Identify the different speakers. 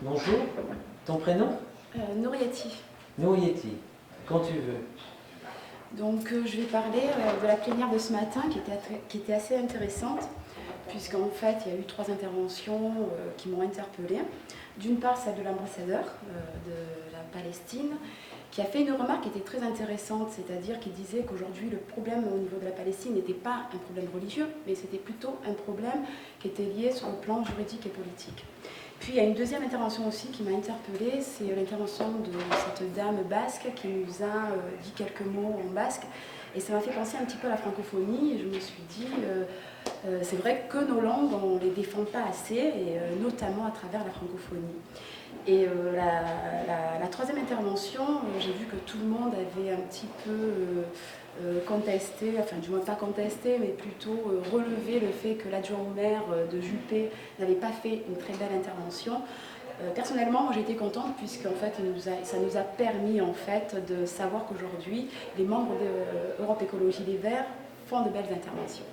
Speaker 1: Bonjour, ton prénom?
Speaker 2: Nouriati.
Speaker 1: Nourieti, quand tu veux.
Speaker 2: Donc je vais parler de la plénière de ce matin qui était assez intéressante, puisqu'en fait il y a eu 3 interventions qui m'ont interpellée. D'une part celle de l'ambassadeur de la Palestine, qui a fait une remarque qui était très intéressante, c'est-à-dire qu'il disait qu'aujourd'hui le problème au niveau de la Palestine n'était pas un problème religieux, mais c'était plutôt un problème qui était lié sur le plan juridique et politique. Puis il y a une deuxième intervention aussi qui m'a interpellée, c'est l'intervention de cette dame basque qui nous a dit quelques mots en basque. Et ça m'a fait penser un petit peu à la francophonie, et je me suis dit, c'est vrai que nos langues, on ne les défend pas assez, et notamment à travers la francophonie. Et la troisième intervention, j'ai vu que tout le monde avait un petit peu contesté, enfin du moins pas contesté, mais plutôt relevé le fait que l'adjoint au maire de Juppé n'avait pas fait une très belle intervention. Personnellement, moi j'étais contente puisqu'en fait ça nous a permis en fait de savoir qu'aujourd'hui les membres de Europe Écologie Les Verts font de belles interventions.